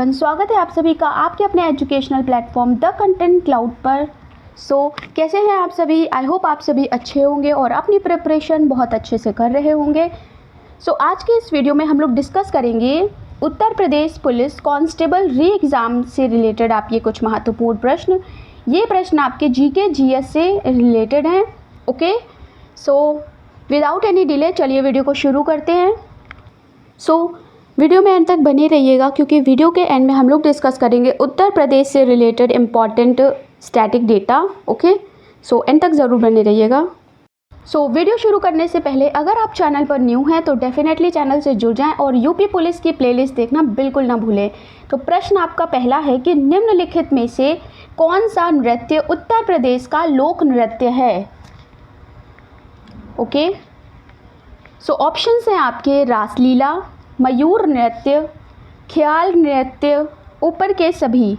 Everyone, स्वागत है आप सभी का आपके अपने educational platform the content cloud पर। कैसे हैं आप सभी? आई होप आप सभी अच्छे होंगे और अपनी प्रिपरेशन बहुत अच्छे से कर रहे होंगे। आज के इस वीडियो में हम लोग डिस्कस करेंगे उत्तर प्रदेश पुलिस कांस्टेबल री एग्ज़ाम से रिलेटेड आपके कुछ महत्वपूर्ण प्रश्न। ये प्रश्न आपके जीके जीएस से रिलेटेड हैं। ओके, विदाउट एनी डिले चलिए वीडियो को शुरू करते हैं। वीडियो में एंड तक बने रहिएगा, क्योंकि वीडियो के एंड में हम लोग डिस्कस करेंगे उत्तर प्रदेश से related important static data. Okay, and तक ज़रूर बने रहिएगा। वीडियो शुरू करने से पहले अगर आप चैनल पर न्यू हैं तो डेफिनेटली चैनल से जुड़ जाएं और यूपी पुलिस की प्लेलिस्ट देखना बिल्कुल ना भूलें। प्रश्न आपका पहला है कि निम्नलिखित में से कौन सा नृत्य उत्तर प्रदेश का लोक नृत्य है? ओके, ऑप्शंस हैं आपके रासलीला, मयूर नृत्य, ख्याल नृत्य, ऊपर के सभी,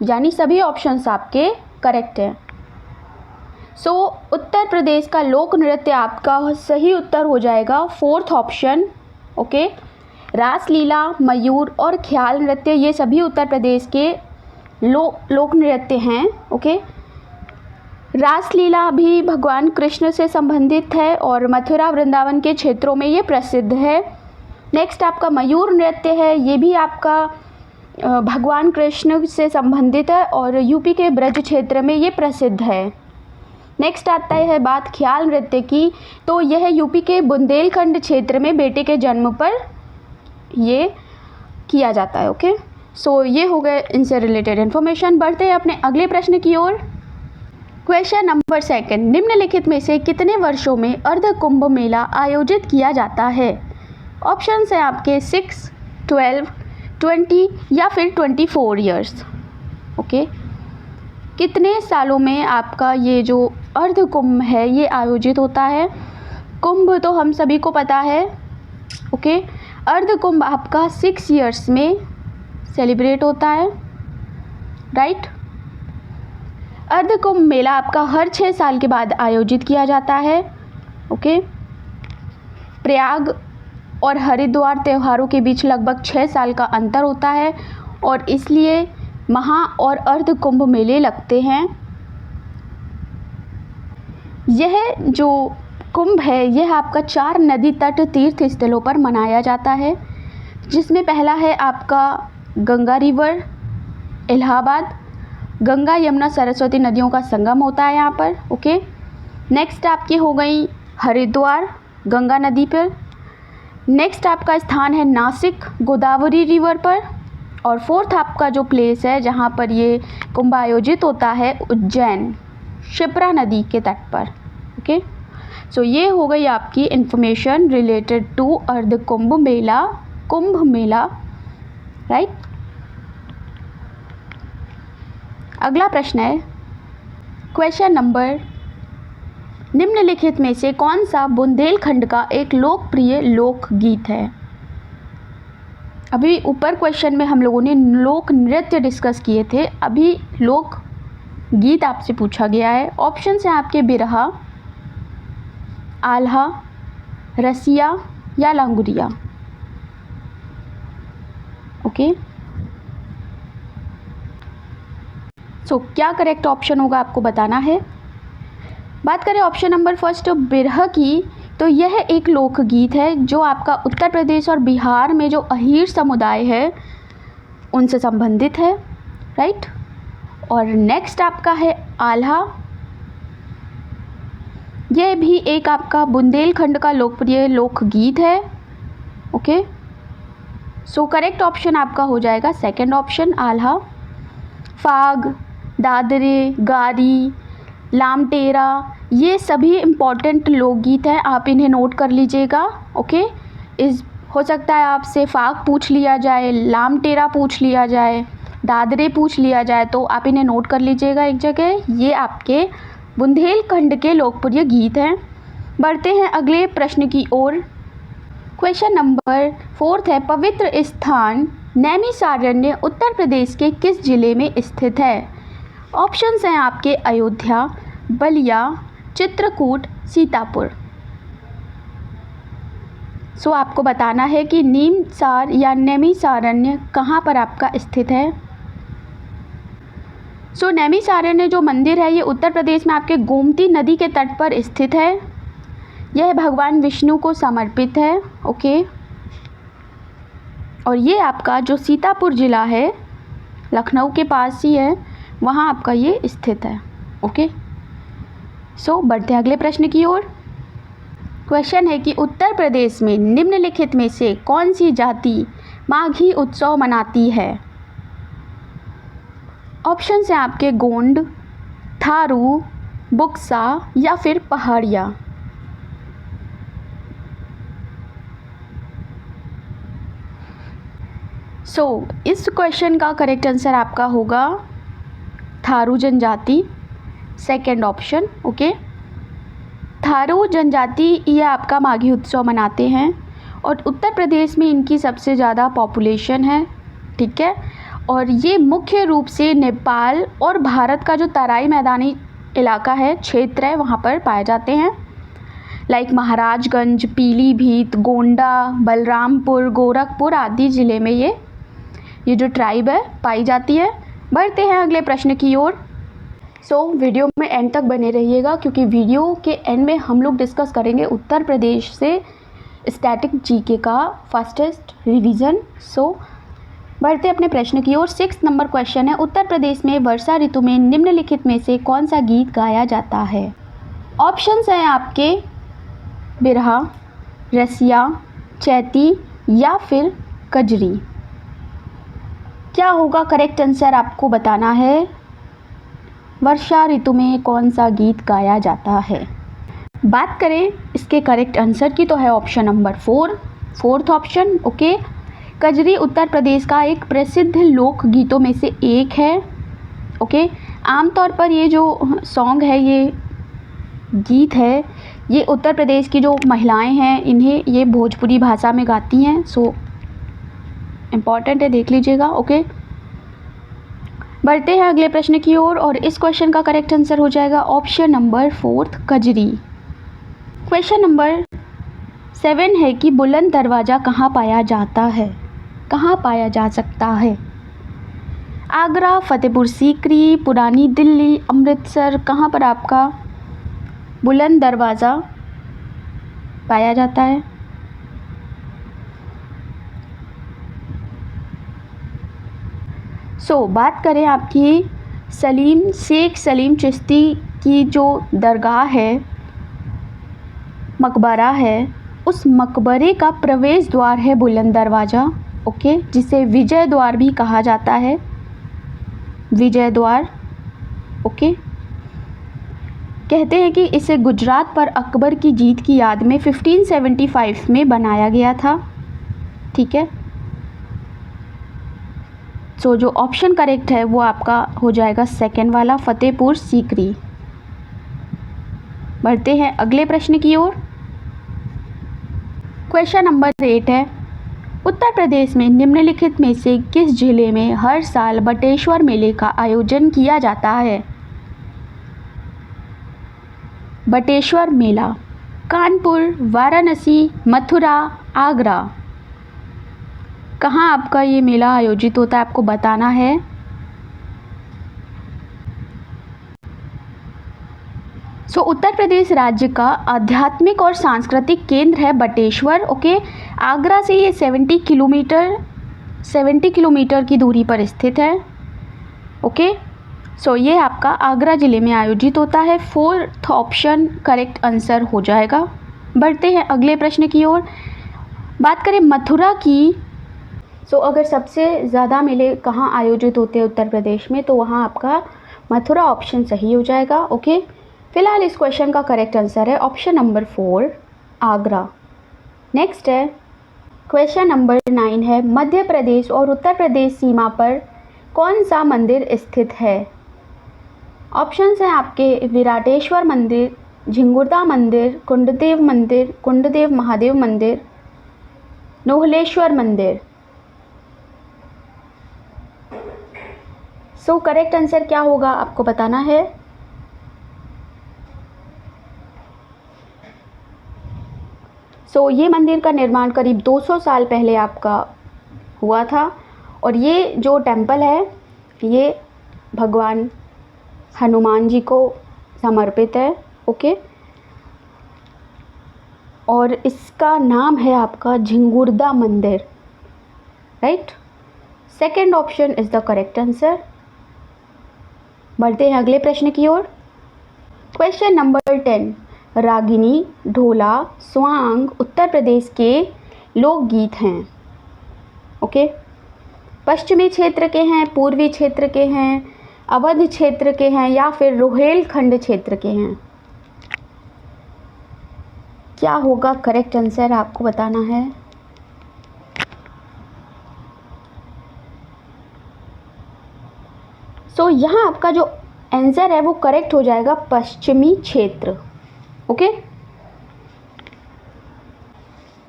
यानी सभी ऑप्शंस आपके करेक्ट हैं। उत्तर प्रदेश का लोक नृत्य आपका सही उत्तर हो जाएगा फोर्थ ऑप्शन। ओके, रासलीला, मयूर और ख्याल नृत्य ये सभी उत्तर प्रदेश के लोक नृत्य हैं। ओके, रासलीला भी भगवान कृष्ण से संबंधित है और मथुरा वृंदावन के क्षेत्रों में ये प्रसिद्ध है। नेक्स्ट आपका मयूर नृत्य है, ये भी आपका भगवान कृष्ण से संबंधित है और यूपी के ब्रज क्षेत्र में ये प्रसिद्ध है। नेक्स्ट आता है बात ख्याल नृत्य की, तो यह यूपी के बुंदेलखंड क्षेत्र में बेटे के जन्म पर ये किया जाता है। ओके, ये हो गए इनसे रिलेटेड इन्फॉर्मेशन। बढ़ते हैं अपने अगले प्रश्न की ओर। क्वेश्चन नंबर सेकंड, निम्नलिखित में से कितने वर्षों में अर्ध कुंभ मेला आयोजित किया जाता है? ऑप्शंस हैं आपके 6, 12, 20 या फिर 24 ईयर्स। ओके, कितने सालों में आपका ये जो अर्ध कुंभ है ये आयोजित होता है? कुंभ तो हम सभी को पता है। ओके, अर्ध कुंभ आपका 6 ईयर्स में सेलिब्रेट होता है, राइट। अर्ध कुंभ मेला आपका हर 6 साल के बाद आयोजित किया जाता है। ओके, प्रयाग और हरिद्वार त्योहारों के बीच लगभग 6 साल का अंतर होता है और इसलिए महा और अर्ध कुंभ मेले लगते हैं। यह जो कुंभ है यह आपका 4 नदी तट तीर्थ स्थलों पर मनाया जाता है, जिसमें पहला है आपका गंगा रिवर इलाहाबाद। गंगा यमुना सरस्वती नदियों का संगम होता है यहाँ पर। ओके, नेक्स्ट आपकी हो गई हरिद्वार गंगा नदी पर। नेक्स्ट आपका स्थान है नासिक गोदावरी रिवर पर। और फोर्थ आपका जो प्लेस है जहाँ पर ये कुंभ आयोजित होता है उज्जैन शिप्रा नदी के तट पर। ओके, ये हो गई आपकी इंफॉर्मेशन रिलेटेड टू अर्ध कुंभ मेला, राइट। अगला प्रश्न है क्वेश्चन नंबर, निम्नलिखित में से कौन सा बुंदेलखंड का एक लोकप्रिय लोकगीत है? अभी ऊपर क्वेश्चन में हम लोगों ने लोक नृत्य डिस्कस किए थे, अभी लोक गीत आपसे पूछा गया है। ऑप्शंस हैं आपके बिरहा, आल्हा, रसिया या लांगुरिया। ओके, क्या करेक्ट ऑप्शन होगा आपको बताना है। बात करें ऑप्शन नंबर फर्स्ट बिरहा की, तो यह एक लोकगीत है जो आपका उत्तर प्रदेश और बिहार में जो अहीर समुदाय है उनसे संबंधित है, राइट। और नेक्स्ट आपका है आल्हा, यह भी एक आपका बुंदेलखंड का लोकप्रिय लोकगीत है। ओके, करेक्ट ऑप्शन आपका हो जाएगा सेकंड ऑप्शन आल्हा। फाग, दादरे, गारी, लामटेरा ये सभी इम्पॉर्टेंट लोकगीत हैं, आप इन्हें नोट कर लीजिएगा। ओके, हो सकता है आपसे फाग पूछ लिया जाए, लामटेरा पूछ लिया जाए, दादरे पूछ लिया जाए, तो आप इन्हें नोट कर लीजिएगा एक जगह। ये आपके बुंदेलखंड के लोकप्रिय गीत हैं। बढ़ते हैं अगले प्रश्न की ओर। क्वेश्चन नंबर 4 है, पवित्र स्थान नैमिषारण्य उत्तर प्रदेश के किस जिले में स्थित है? ऑप्शंस हैं आपके अयोध्या, बलिया, चित्रकूट, सीतापुर। सो आपको बताना है कि नीमसार या नैमिषारण्य कहाँ पर आपका स्थित है। सो नैमिषारण्य जो मंदिर है ये उत्तर प्रदेश में आपके गोमती नदी के तट पर स्थित है। यह भगवान विष्णु को समर्पित है। ओके, और ये आपका जो सीतापुर ज़िला है, लखनऊ के पास ही है, वहाँ आपका ये स्थित है। ओके, सो बढ़ते हैं अगले प्रश्न की ओर। क्वेश्चन है कि उत्तर प्रदेश में निम्नलिखित में से कौन सी जाति माघी उत्सव मनाती है। ऑप्शन है आपके गोंड, थारू, बुक्सा या फिर पहाड़िया। इस क्वेश्चन का करेक्ट आंसर आपका होगा थारू जनजाति, सेकंड ऑप्शन। ओके, थारू जनजाति ये आपका माघी उत्सव मनाते हैं और उत्तर प्रदेश में इनकी सबसे ज़्यादा पॉपुलेशन है। ठीक है, और ये मुख्य रूप से नेपाल और भारत का जो तराई मैदानी इलाका है, क्षेत्र है, वहाँ पर पाए जाते हैं। लाइक महाराजगंज, पीलीभीत, गोंडा, बलरामपुर, गोरखपुर आदि ज़िले में ये जो ट्राइब है पाई जाती है। बढ़ते हैं अगले प्रश्न की ओर। वीडियो में एंड तक बने रहिएगा क्योंकि वीडियो के एंड में हम लोग डिस्कस करेंगे उत्तर प्रदेश से स्टैटिक जीके का फास्टेस्ट रिवीजन। बढ़ते अपने प्रश्न की ओर। 6 नंबर क्वेश्चन है, उत्तर प्रदेश में वर्षा ऋतु में निम्नलिखित में से कौन सा गीत गाया जाता है। ऑप्शंस हैं आपके बिरहा, रसिया, चैती या फिर कजरी। क्या होगा करेक्ट आंसर आपको बताना है। वर्षा ऋतु में कौन सा गीत गाया जाता है। बात करें इसके करेक्ट आंसर की तो है option number 4, fourth option. Okay, Kajri Uttar Pradesh का एक प्रसिद्ध लोक गीतों में से एक है। ओके, आमतौर पर ये जो सॉन्ग है, ये गीत है, ये उत्तर प्रदेश की जो महिलाएं हैं इन्हें ये भोजपुरी भाषा में गाती हैं। इम्पॉर्टेंट है, देख लीजिएगा। ओके, बढ़ते हैं अगले प्रश्न की ओर और इस क्वेश्चन का करेक्ट आंसर हो जाएगा option number 4 Kajari. Question number 7 है कि बुलंद दरवाज़ा कहाँ पाया जाता है, कहाँ पाया जा सकता है। आगरा, फतेहपुर सीकरी, पुरानी दिल्ली, अमृतसर, कहाँ पर आपका बुलंद दरवाज़ा पाया जाता है। बात करें आपकी शेख सलीम चिश्ती की जो दरगाह है, मकबरा है, उस मकबरे का प्रवेश द्वार है बुलंद दरवाज़ा। ओके, जिसे विजय द्वार भी कहा जाता है, विजय द्वार। ओके, कहते हैं कि इसे गुजरात पर अकबर की जीत की याद में 1575 में बनाया गया था। ठीक है, जो ऑप्शन करेक्ट है वो आपका हो जाएगा सेकंड वाला, फतेहपुर सीकरी। बढ़ते हैं अगले प्रश्न की ओर। क्वेश्चन नंबर 8 है, उत्तर प्रदेश में निम्नलिखित में से किस जिले में हर साल बटेश्वर मेले का आयोजन किया जाता है। बटेश्वर मेला, कानपुर, वाराणसी, मथुरा, आगरा, कहाँ आपका ये मेला आयोजित होता है आपको बताना है। उत्तर प्रदेश राज्य का आध्यात्मिक और सांस्कृतिक केंद्र है बटेश्वर। ओके, आगरा से ये 70 किलोमीटर की दूरी पर स्थित है। ओके, ये आपका आगरा ज़िले में आयोजित होता है। 4th ऑप्शन करेक्ट आंसर हो जाएगा। बढ़ते हैं अगले प्रश्न की ओर। बात करें मथुरा की, अगर सबसे ज़्यादा मेले कहाँ आयोजित होते हैं उत्तर प्रदेश में, तो वहाँ आपका मथुरा ऑप्शन सही हो जाएगा। ओके, फिलहाल इस क्वेश्चन का करेक्ट आंसर है ऑप्शन नंबर 4 आगरा। नेक्स्ट है क्वेश्चन नंबर 9 है, मध्य प्रदेश और उत्तर प्रदेश सीमा पर कौन सा मंदिर स्थित है। ऑप्शंस हैं आपके विराटेश्वर मंदिर, झिंगुरदा मंदिर, कुंडदेव महादेव मंदिर, नोहलेश्वर मंदिर। करेक्ट आंसर क्या होगा आपको बताना है। सो ये मंदिर का निर्माण करीब 200 साल पहले आपका हुआ था और ये जो टेम्पल है ये भगवान हनुमान जी को समर्पित है। ओके, और इसका नाम है आपका झिंगुरदा मंदिर, right. Second option is the correct answer. बढ़ते हैं अगले प्रश्न की ओर। क्वेश्चन नंबर 10, रागिनी, ढोला, स्वांग उत्तर प्रदेश के लोकगीत हैं। ओके, पश्चिमी क्षेत्र के हैं, पूर्वी क्षेत्र के हैं, अवध क्षेत्र के हैं या फिर रोहेलखंड क्षेत्र के हैं। क्या होगा करेक्ट आंसर, आपको बताना है। सो यहाँ आपका जो आंसर है वो करेक्ट हो जाएगा पश्चिमी क्षेत्र। ओके,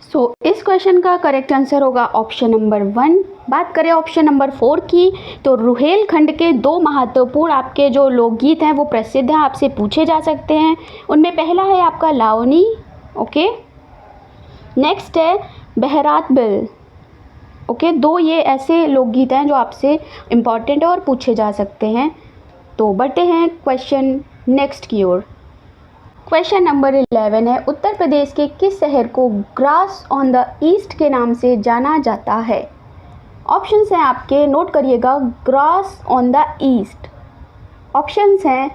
सो इस क्वेश्चन का करेक्ट आंसर होगा ऑप्शन नंबर 1। बात करें ऑप्शन नंबर 4 की, तो रुहेलखंड के 2 महत्वपूर्ण आपके जो लोकगीत हैं वो प्रसिद्ध हैं, आपसे पूछे जा सकते हैं। उनमें पहला है आपका लावनी। ओके, नेक्स्ट है बहरात बिल। ओके, 2 ये ऐसे लोकगीत हैं जो आपसे इम्पॉर्टेंट है और पूछे जा सकते हैं। तो बढ़ते हैं क्वेश्चन नेक्स्ट की ओर। क्वेश्चन नंबर 11 है, उत्तर प्रदेश के किस शहर को ग्रास ऑन द ईस्ट के नाम से जाना जाता है। ऑप्शंस हैं आपके, नोट करिएगा, grass on the east. Options हैं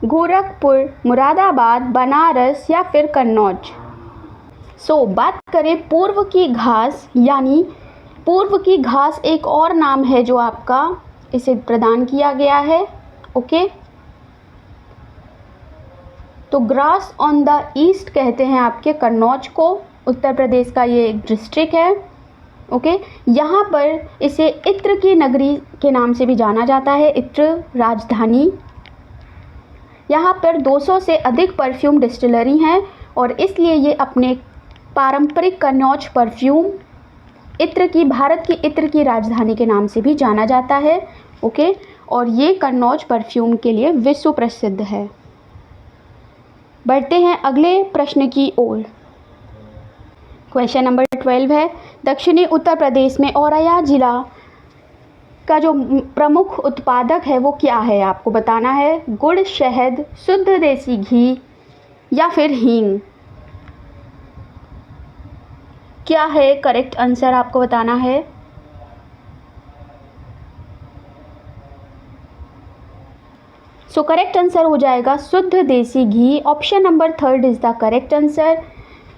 गोरखपुर, मुरादाबाद, बनारस या फिर कन्नौज। सो बात करें पूर्व की घास, यानी पूर्व की घास एक और नाम है जो आपका इसे प्रदान किया गया है। ओके, तो ग्रास ऑन द ईस्ट कहते हैं आपके कन्नौज को, उत्तर प्रदेश का ये एक डिस्ट्रिक्ट है। ओके, यहाँ पर इसे इत्र की नगरी के नाम से भी जाना जाता है, इत्र राजधानी। यहाँ पर 200 से अधिक परफ्यूम डिस्टिलरी हैं और इसलिए ये अपने पारंपरिक कन्नौज परफ्यूम इत्र की, भारत की इत्र की राजधानी के नाम से भी जाना जाता है। ओके, और ये कन्नौज परफ्यूम के लिए विश्व प्रसिद्ध है। बढ़ते हैं अगले प्रश्न की ओर। क्वेश्चन नंबर 12 है, दक्षिणी उत्तर प्रदेश में औरैया जिला का जो प्रमुख उत्पादक है वो क्या है, आपको बताना है। गुड़, शहद, शुद्ध देसी घी या फिर हींग। क्या है करेक्ट आंसर, आपको बताना है। सो करेक्ट आंसर हो जाएगा शुद्ध देसी घी। Option number 3 is the correct answer.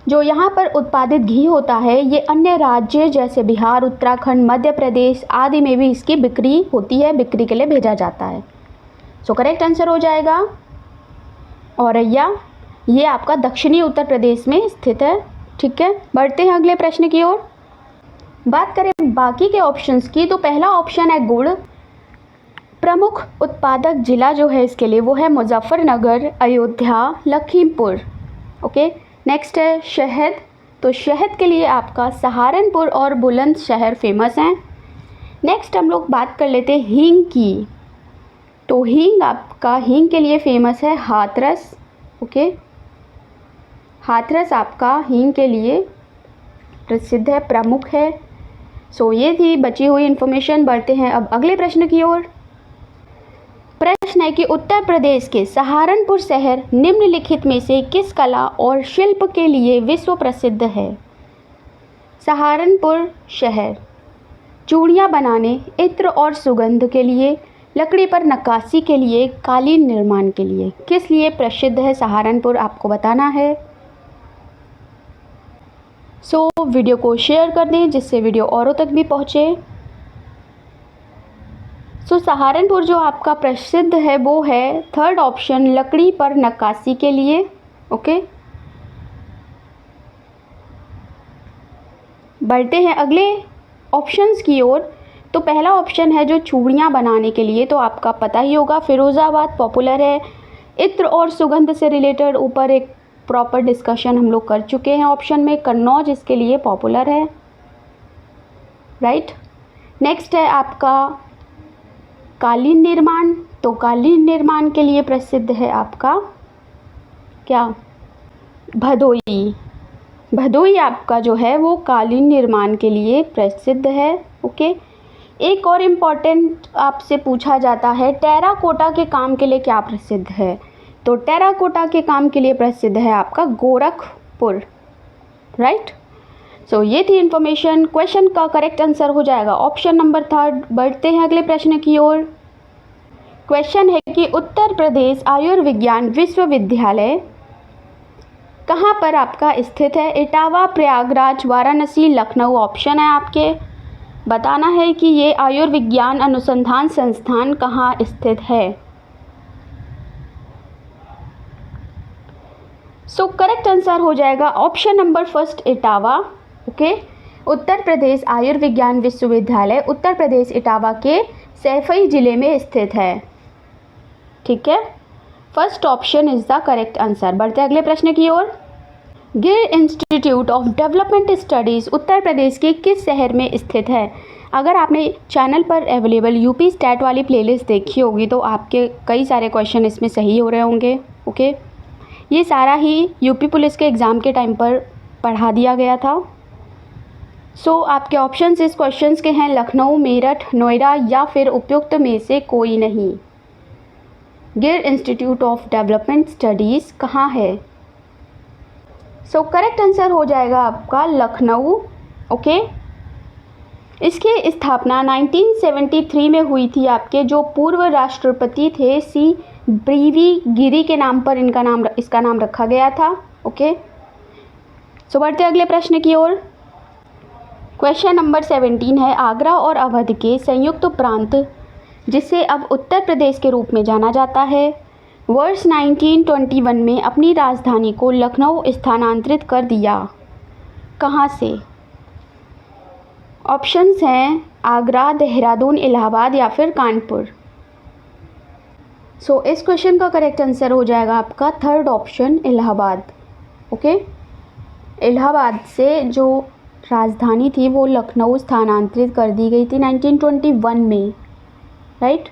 जो यहाँ पर उत्पादित घी होता है ये अन्य राज्य जैसे बिहार, उत्तराखंड, मध्य प्रदेश आदि में भी इसकी बिक्री होती है, बिक्री के लिए भेजा जाता है। सो करेक्ट आंसर हो जाएगा औरैया, ये आपका दक्षिणी उत्तर प्रदेश में स्थित है। ठीक है, बढ़ते हैं अगले प्रश्न की ओर। बात करें बाकी के ऑप्शंस की, तो पहला ऑप्शन है गुड़। प्रमुख उत्पादक जिला जो है इसके लिए वो है मुजफ्फरनगर, अयोध्या, लखीमपुर। ओके, नेक्स्ट है शहद। तो शहद के लिए आपका सहारनपुर और बुलंदशहर फेमस हैं। नेक्स्ट हम लोग बात कर लेते हैं हींग की। तो हींग आपका, हींग के लिए फेमस है हाथरस। ओके, हाथरस आपका हींग के लिए प्रसिद्ध है, प्रमुख है। सो ये थी बची हुई इन्फॉर्मेशन। बढ़ते हैं अब अगले प्रश्न की ओर। प्रश्न है कि उत्तर प्रदेश के सहारनपुर शहर निम्नलिखित में से किस कला और शिल्प के लिए विश्व प्रसिद्ध है। सहारनपुर शहर चूड़ियाँ बनाने, इत्र और सुगंध के लिए, लकड़ी पर नक्काशी के लिए, कालीन निर्माण के लिए, किस लिए प्रसिद्ध है सहारनपुर, आपको बताना है। सो वीडियो को शेयर कर दें जिससे वीडियो औरों तक भी पहुँचे। सो सहारनपुर जो आपका प्रसिद्ध है वो है 3rd ऑप्शन, लकड़ी पर नक्काशी के लिए। ओके, बढ़ते हैं अगले ऑप्शंस की ओर। तो पहला ऑप्शन है जो चूड़ियाँ बनाने के लिए, तो आपका पता ही होगा फिरोज़ाबाद पॉपुलर है। इत्र और सुगंध से रिलेटेड ऊपर एक प्रॉपर डिस्कशन हम लोग कर चुके हैं ऑप्शन में, कन्नौज इसके लिए पॉपुलर है, राइट। नेक्स्ट है आपका कालीन निर्माण। तो कालीन निर्माण के लिए प्रसिद्ध है आपका क्या, भदोई। भदोही आपका जो है वो कालीन निर्माण के लिए प्रसिद्ध है। ओके, एक और इम्पॉर्टेंट आपसे पूछा जाता है, टेराकोटा के काम के लिए क्या प्रसिद्ध है? तो टेराकोटा के काम के लिए प्रसिद्ध है आपका गोरखपुर, राइट। सो ये थी इन्फॉर्मेशन। क्वेश्चन का करेक्ट आंसर हो जाएगा ऑप्शन नंबर 3। बढ़ते हैं अगले प्रश्न की ओर। क्वेश्चन है कि उत्तर प्रदेश आयुर्विज्ञान विश्वविद्यालय कहाँ पर आपका स्थित है? इटावा, प्रयागराज, वाराणसी, लखनऊ। ऑप्शन है आपके, बताना है कि ये आयुर्विज्ञान अनुसंधान संस्थान कहाँ स्थित है। सो करेक्ट आंसर हो जाएगा option number 1 Etawah. Okay, Uttar Pradesh आयुर्विज्ञान विश्वविद्यालय उत्तर प्रदेश इटावा के सैफई जिले में स्थित है। ठीक है, first option is the correct answer. बढ़ते अगले प्रश्न की ओर। गिर institute of development studies Uttar Pradesh के किस शहर में स्थित है? अगर आपने चैनल पर अवेलेबल यूपी स्टैट वाली प्लेलिस्ट देखी होगी तो आपके कई सारे क्वेश्चन इसमें सही हो रहे होंगे। ओके, ये सारा ही यूपी पुलिस के एग्ज़ाम के टाइम पर पढ़ा दिया गया था। सो आपके ऑप्शंस इस क्वेश्चंस के हैं लखनऊ, मेरठ, नोएडा या फिर उपयुक्त में से कोई नहीं। गिर इंस्टीट्यूट ऑफ डेवलपमेंट स्टडीज़ कहाँ है? सो करेक्ट आंसर हो जाएगा आपका लखनऊ। ओके, इसकी स्थापना 1973 में हुई थी। आपके जो पूर्व राष्ट्रपति थे सी ब्रीवी गिरी के नाम पर इसका नाम रखा गया था। ओके, सो बढ़ते अगले प्रश्न की ओर। क्वेश्चन नंबर 17 है, आगरा और अवध के संयुक्त प्रांत जिसे अब उत्तर प्रदेश के रूप में जाना जाता है, वर्ष 1921 में अपनी राजधानी को लखनऊ स्थानांतरित कर दिया। कहाँ से? ऑप्शंस हैं आगरा, देहरादून, इलाहाबाद या फिर कानपुर। सो इस क्वेश्चन का करेक्ट आंसर हो जाएगा आपका third option, Allahabad. Okay, Allahabad से जो राजधानी थी वो लखनऊ स्थानांतरित कर दी गई थी 1921 में, राइट।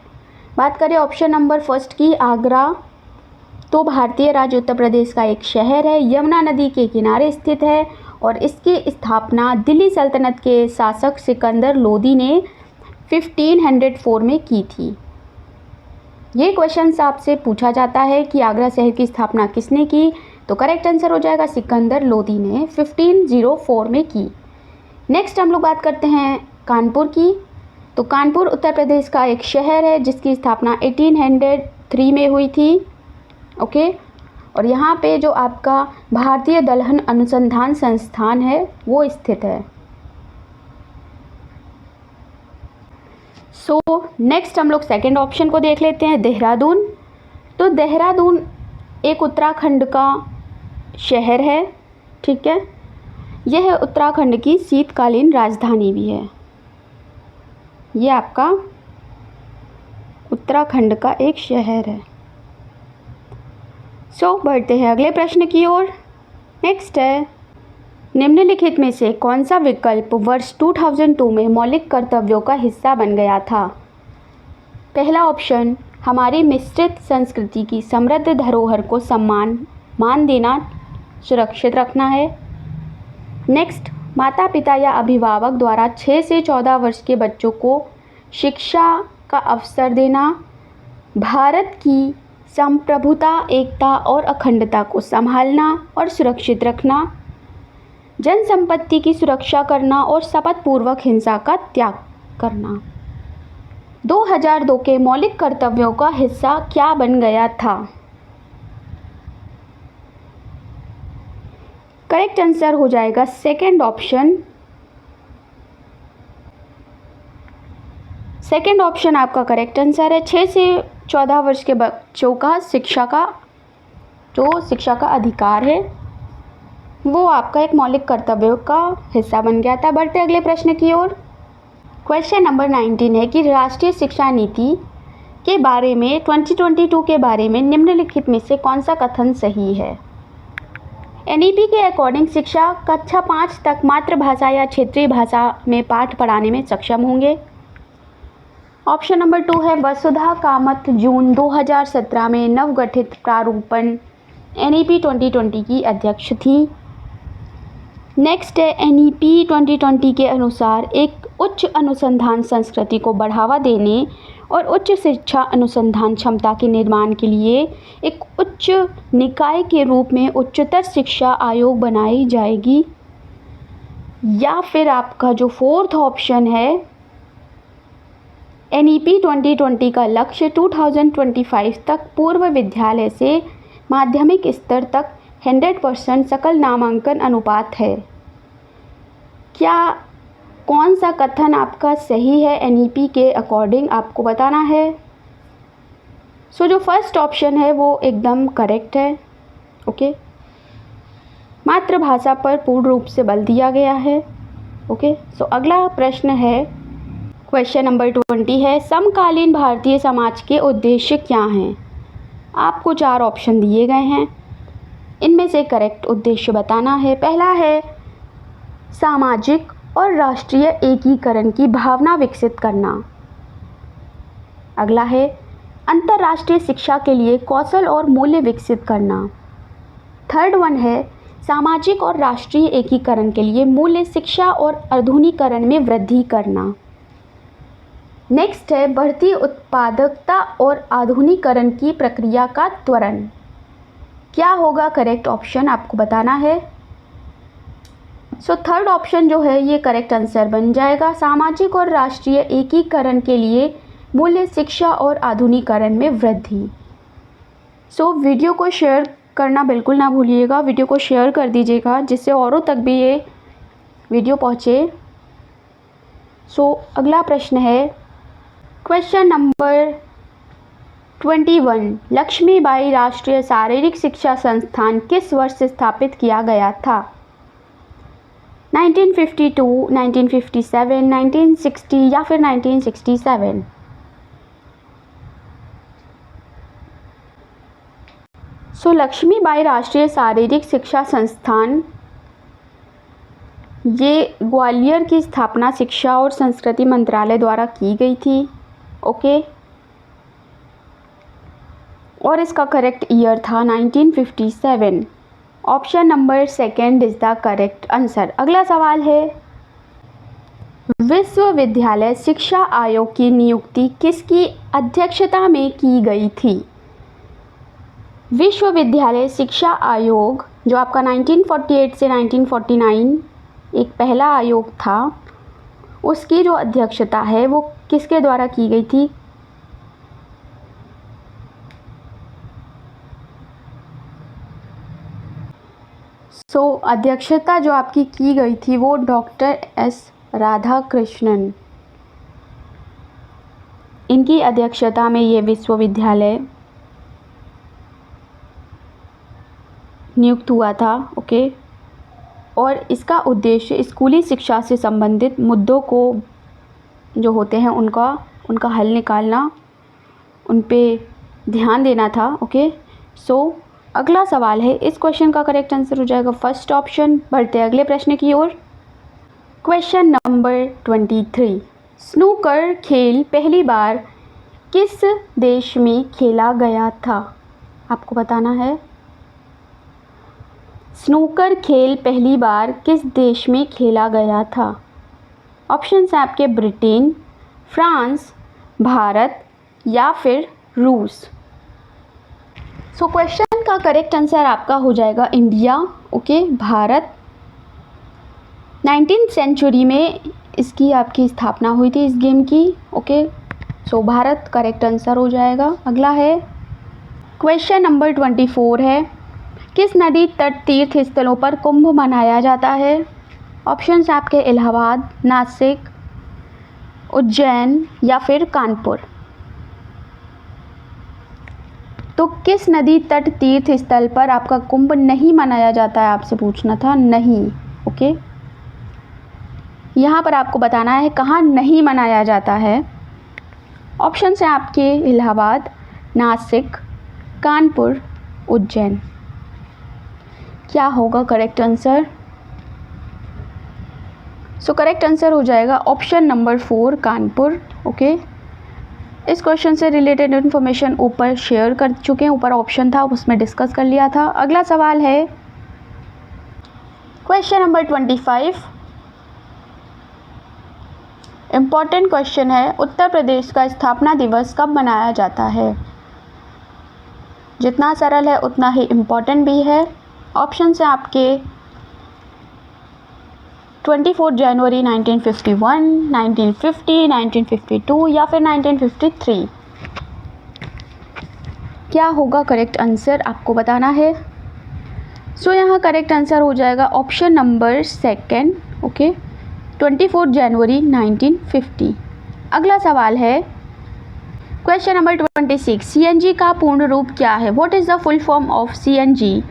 बात करें ऑप्शन नंबर 1 की, आगरा तो भारतीय राज्य उत्तर प्रदेश का एक शहर है, यमुना नदी के किनारे स्थित है और इसकी स्थापना दिल्ली सल्तनत के शासक सिकंदर लोदी ने 1504 में की थी। ये क्वेश्चन आपसे पूछा जाता है कि आगरा शहर की स्थापना किसने की? तो करेक्ट आंसर हो जाएगा सिकंदर लोदी ने 1504 में की। नेक्स्ट हम लोग बात करते हैं कानपुर की। तो कानपुर उत्तर प्रदेश का एक शहर है जिसकी स्थापना 1803 में हुई थी। ओके, और यहाँ पे जो आपका भारतीय दलहन अनुसंधान संस्थान है वो स्थित है। सो नेक्स्ट हम लोग सेकेंड ऑप्शन को देख लेते हैं, देहरादून। तो देहरादून एक उत्तराखंड का शहर है, ठीक है। यह उत्तराखंड की शीतकालीन राजधानी भी है। ये आपका उत्तराखंड का एक शहर है। सो बढ़ते हैं अगले प्रश्न की ओर। नेक्स्ट है, निम्नलिखित में से कौन सा विकल्प वर्ष 2002 में मौलिक कर्तव्यों का हिस्सा बन गया था? पहला ऑप्शन, हमारी मिश्रित संस्कृति की समृद्ध धरोहर को मान देना, सुरक्षित रखना है। नेक्स्ट, माता पिता या अभिभावक द्वारा 6 से 14 वर्ष के बच्चों को शिक्षा का अवसर देना, भारत की संप्रभुता, एकता और अखंडता को संभालना और सुरक्षित रखना, जन संपत्ति की सुरक्षा करना और शपथ पूर्वक हिंसा का त्याग करना। 2002 के मौलिक कर्तव्यों का हिस्सा क्या बन गया था? करेक्ट आंसर हो जाएगा सेकंड ऑप्शन। सेकंड ऑप्शन आपका करेक्ट आंसर है। 6 से 14 वर्ष के बच्चों का शिक्षा का अधिकार है वो आपका एक मौलिक कर्तव्य का हिस्सा बन गया था। बढ़ते अगले प्रश्न की ओर। क्वेश्चन नंबर 19 है कि राष्ट्रीय शिक्षा नीति के बारे में 2022 के बारे में निम्नलिखित में से कौन सा कथन सही है? एनईपी के अकॉर्डिंग शिक्षा कक्षा 5 तक मातृभाषा या क्षेत्रीय भाषा में पाठ पढ़ाने में सक्षम होंगे। ऑप्शन नंबर 2 है, वसुधा कामत जून 2017 में नवगठित प्रारूपण एनईपी 2020 की अध्यक्ष थी। नेक्स्ट है NEP 2020 के अनुसार एक उच्च अनुसंधान संस्कृति को बढ़ावा देने और उच्च शिक्षा अनुसंधान क्षमता के निर्माण के लिए एक उच्च निकाय के रूप में उच्चतर शिक्षा आयोग बनाई जाएगी। या फिर आपका जो फोर्थ ऑप्शन है NEP 2020 का लक्ष्य 2025 तक पूर्व विद्यालय से माध्यमिक स्तर तक 100% सकल नामांकन अनुपात है। क्या कौन सा कथन आपका सही है NEP के अकॉर्डिंग आपको बताना है। सो जो फर्स्ट ऑप्शन है वो एकदम करेक्ट है। ओके, मातृभाषा पर पूर्ण रूप से बल दिया गया है। ओके, सो अगला प्रश्न है, क्वेश्चन नंबर 20 है, समकालीन भारतीय समाज के उद्देश्य क्या हैं। आपको 4 ऑप्शन दिए गए हैं, इनमें से करेक्ट उद्देश्य बताना है। पहला है सामाजिक और राष्ट्रीय एकीकरण की भावना विकसित करना। अगला है अंतर्राष्ट्रीय शिक्षा के लिए कौशल और मूल्य विकसित करना। थर्ड वन है सामाजिक और राष्ट्रीय एकीकरण के लिए मूल्य शिक्षा और आधुनिकीकरण में वृद्धि करना। नेक्स्ट है बढ़ती उत्पादकता और आधुनिकीकरण की प्रक्रिया का त्वरण। क्या होगा करेक्ट ऑप्शन आपको बताना है। सो थर्ड ऑप्शन जो है ये करेक्ट आंसर बन जाएगा, सामाजिक और राष्ट्रीय एकीकरण के लिए मूल्य शिक्षा और आधुनिकीकरण में वृद्धि। सो वीडियो को शेयर करना बिल्कुल ना भूलिएगा, वीडियो को शेयर कर दीजिएगा जिससे औरों तक भी ये वीडियो पहुँचे। सो अगला प्रश्न है, क्वेश्चन नंबर 21, लक्ष्मीबाई राष्ट्रीय शारीरिक शिक्षा संस्थान किस वर्ष स्थापित किया गया था। 1952, 1957, 1960 या फिर 1967। सो लक्ष्मीबाई राष्ट्रीय शारीरिक शिक्षा संस्थान ये ग्वालियर की स्थापना शिक्षा और संस्कृति मंत्रालय द्वारा की गई थी। ओके, और इसका करेक्ट ईयर था 1957। Option number second is the correct answer. अगला सवाल है, विश्वविद्यालय शिक्षा आयोग की नियुक्ति किसकी अध्यक्षता में की गई थी। विश्वविद्यालय शिक्षा आयोग जो आपका 1948 से 1949 एक पहला आयोग था, उसकी जो अध्यक्षता है वो किसके द्वारा की गई थी। सो अध्यक्षता जो आपकी की गई थी वो डॉक्टर S राधाकृष्णन, इनकी अध्यक्षता में ये विश्वविद्यालय नियुक्त हुआ था। ओके, और इसका उद्देश्य स्कूली शिक्षा से संबंधित मुद्दों को जो होते हैं उनका हल निकालना, उन पे ध्यान देना था। ओके, सो अगला सवाल है, इस क्वेश्चन का करेक्ट आंसर हो जाएगा फर्स्ट ऑप्शन। बढ़ते अगले प्रश्न की ओर। क्वेश्चन नंबर 23, स्नूकर खेल पहली बार किस देश में खेला गया था। आपको बताना है, स्नूकर खेल पहली बार किस देश में खेला गया था। ऑप्शंस हैं आपके ब्रिटेन, फ्रांस, भारत या फिर रूस। सो क्वेश्चन का करेक्ट आंसर आपका हो जाएगा India. Okay, Bharat. 19th century में इसकी आपकी स्थापना हुई थी इस गेम की। ओके, सो भारत करेक्ट आंसर हो जाएगा। अगला है, क्वेश्चन नंबर 24 है, किस नदी तट तीर्थ स्थलों पर कुंभ मनाया जाता है। ऑप्शंस आपके इलाहाबाद, नासिक, उज्जैन या फिर कानपुर। तो किस नदी तट तीर्थ स्थल पर आपका कुंभ नहीं मनाया जाता है, आपसे पूछना था। नहीं। ओके, यहाँ पर आपको बताना है कहाँ नहीं मनाया जाता है। ऑप्शन हैं आपके इलाहाबाद, नासिक, कानपुर, उज्जैन। क्या होगा correct answer. So correct answer हो जाएगा ऑप्शन नंबर 4 कानपुर। ओके, इस क्वेश्चन से रिलेटेड इन्फॉर्मेशन ऊपर शेयर कर चुके हैं, ऊपर ऑप्शन था उसमें डिस्कस कर लिया था। अगला सवाल है, क्वेश्चन नंबर 25 इम्पॉर्टेंट क्वेश्चन है, उत्तर प्रदेश का स्थापना दिवस कब मनाया जाता है? जितना सरल है उतना ही इम्पॉर्टेंट भी है। ऑप्शन है आपके 24 जनवरी 1951, 1950, 1952 या फिर 1953। क्या होगा करेक्ट आंसर, आपको बताना है। सो यहाँ करेक्ट आंसर हो जाएगा ऑप्शन नंबर सेकंड, ओके, 24 जनवरी 1950। अगला सवाल है क्वेश्चन नंबर 26, सीएनजी का पूर्ण रूप क्या है? What is the full form of CNG?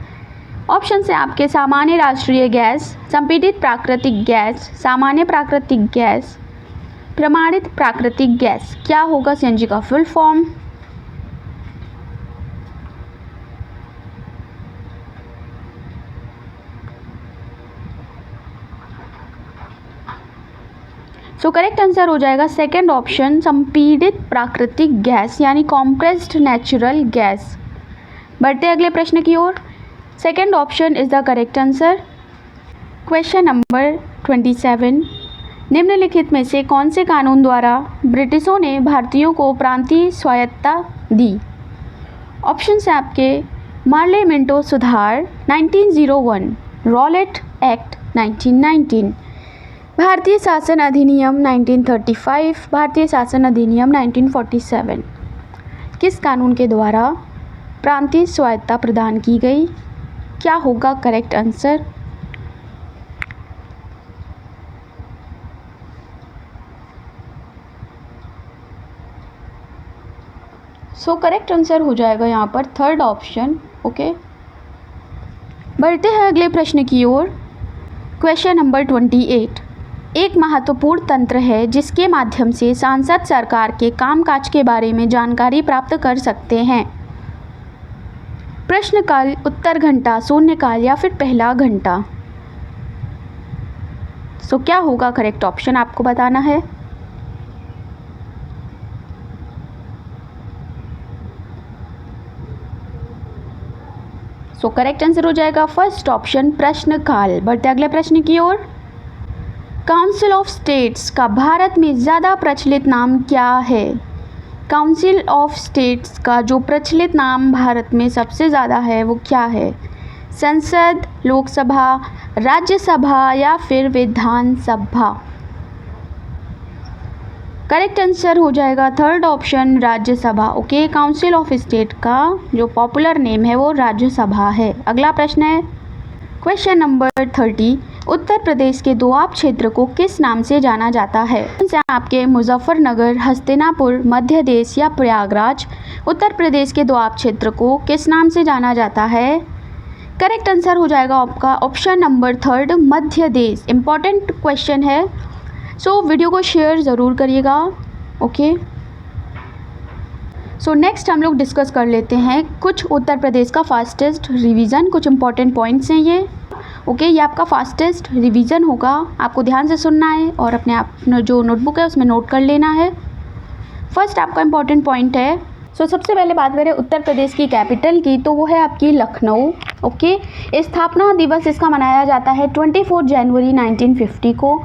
Option है आपके सामान्य राष्ट्रीय गैस, संपीड़ित प्राकृतिक गैस, सामान्य प्राकृतिक गैस, प्रमाणित प्राकृतिक गैस। क्या होगा सीएनजी का full form? So correct answer हो जाएगा सेकंड ऑप्शन, संपीड़ित प्राकृतिक गैस यानी कॉम्प्रेस्ड नेचुरल गैस। बढ़ते अगले प्रश्न की ओर। Second option is the correct answer. Question number 27, निम्नलिखित में से कौन से कानून द्वारा ब्रिटिशों ने भारतीयों को प्रांतीय स्वायत्तता दी? ऑप्शन है आपके मार्ले मिंटो सुधार 1901, रॉलेट एक्ट 1919, भारतीय शासन अधिनियम 1935, भारतीय शासन अधिनियम 1947। किस कानून के द्वारा प्रांतीय स्वायत्तता प्रदान की गई? क्या होगा correct answer? So correct answer हो जाएगा यहाँ पर थर्ड ऑप्शन, ओके। बढ़ते हैं अगले प्रश्न की ओर। क्वेश्चन नंबर 28, एक महत्वपूर्ण तंत्र है जिसके माध्यम से सांसद सरकार के कामकाज के बारे में जानकारी प्राप्त कर सकते हैं। प्रश्नकाल, उत्तर घंटा, शून्यकाल या फिर पहला घंटा। सो क्या होगा करेक्ट ऑप्शन, आपको बताना है। सो करेक्ट आंसर हो जाएगा फर्स्ट ऑप्शन, प्रश्नकाल। बढ़ते अगले प्रश्न की ओर। काउंसिल ऑफ स्टेट्स का भारत में ज़्यादा प्रचलित नाम क्या है? काउंसिल ऑफ स्टेट्स का जो प्रचलित नाम भारत में सबसे ज़्यादा है वो क्या है? संसद, लोकसभा, राज्यसभा या फिर विधानसभा? करेक्ट आंसर हो जाएगा third option, Rajya Sabha. Okay, council of state का जो पॉपुलर नेम है वो राज्यसभा है। अगला प्रश्न है क्वेश्चन नंबर 30, उत्तर प्रदेश के दोआब क्षेत्र को किस नाम से जाना जाता है? आपके मुजफ्फरनगर, हस्तिनापुर, मध्य देश या प्रयागराज। उत्तर प्रदेश के दोआब क्षेत्र को किस नाम से जाना जाता है? करेक्ट आंसर हो जाएगा आपका ऑप्शन नंबर थर्ड, मध्य देश। इम्पॉर्टेंट क्वेश्चन है, सो वीडियो को शेयर ज़रूर करिएगा। ओके, सो नेक्स्ट हम लोग डिस्कस कर लेते हैं कुछ उत्तर प्रदेश का फास्टेस्ट रिवीजन। कुछ इंपॉर्टेंट पॉइंट्स हैं ये। ओके, ये आपका फास्टेस्ट रिवीजन होगा, आपको ध्यान से सुनना है और अपने आप जो नोटबुक है उसमें नोट कर लेना है। फर्स्ट आपका इंपॉर्टेंट पॉइंट है, सो सबसे पहले बात करें उत्तर प्रदेश की कैपिटल की, तो वो है आपकी लखनऊ। ओके, स्थापना दिवस इसका मनाया जाता है 24 जनवरी 1950 को।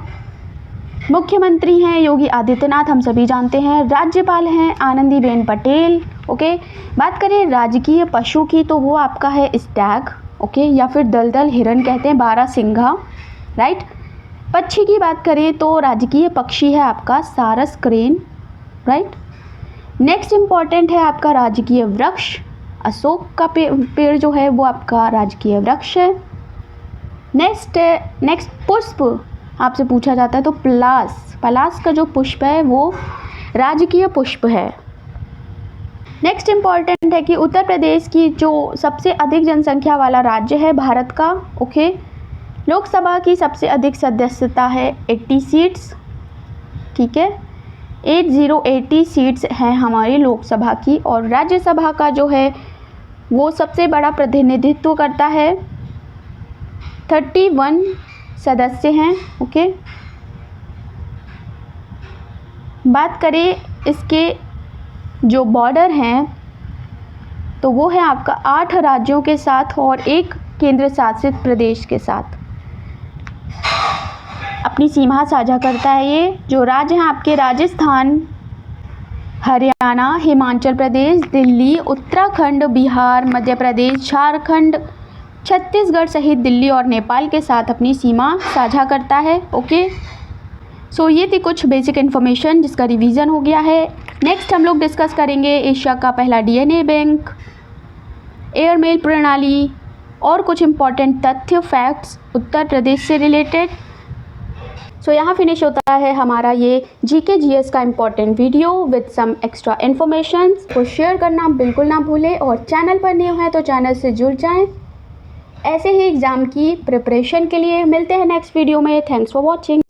मुख्यमंत्री हैं योगी आदित्यनाथ, हम सभी जानते हैं। राज्यपाल हैं आनंदीबेन पटेल। ओके, बात करें राजकीय पशु की तो वो आपका है स्टैग, ओके, या फिर दलदल हिरन कहते हैं, बारहसिंघा, राइट। पक्षी की बात करें तो राजकीय पक्षी है आपका सारस क्रेन, राइट। नेक्स्ट इम्पॉर्टेंट है आपका राजकीय वृक्ष, अशोक का पेड़ जो है वो आपका राजकीय वृक्ष है। नेक्स्ट पुष्प आपसे पूछा जाता है तो पलास का जो पुष्प है वो राजकीय पुष्प है। नेक्स्ट इम्पॉर्टेंट है कि उत्तर प्रदेश की जो सबसे अधिक जनसंख्या वाला राज्य है भारत का। ओके, लोकसभा की सबसे अधिक सदस्यता है 80 सीट्स, ठीक है, 80 सीट्स हैं हमारी लोकसभा की। और राज्यसभा का जो है वो सबसे बड़ा प्रतिनिधित्व करता है, 31 सदस्य हैं। ओके, बात करें इसके जो बॉर्डर हैं तो वो है आपका 8 राज्यों के साथ और 1 केंद्र शासित प्रदेश के साथ। अपनी सीमा साझा करता है। ये जो राज्य हैं आपके राजस्थान, हरियाणा, हिमाचल प्रदेश, दिल्ली, उत्तराखंड, बिहार, मध्य प्रदेश, झारखंड, छत्तीसगढ़ सहित दिल्ली और नेपाल के साथ अपनी सीमा साझा करता है। ओके, सो ये थी कुछ बेसिक इन्फॉर्मेशन जिसका रिवीजन हो गया है। नेक्स्ट हम लोग डिस्कस करेंगे एशिया का पहला डीएनए बैंक, एयरमेल प्रणाली और कुछ इम्पॉर्टेंट तथ्य फैक्ट्स उत्तर प्रदेश से रिलेटेड। सो यहाँ फिनिश होता है हमारा ये जीके जीएस का important video with some extra information. को शेयर करना बिल्कुल ना भूलें और चैनल पर न्यू हैं तो चैनल से जुड़ जाएं। ऐसे ही एग्ज़ाम की प्रिपरेशन के लिए मिलते हैं नेक्स्ट वीडियो में। Thanks for watching.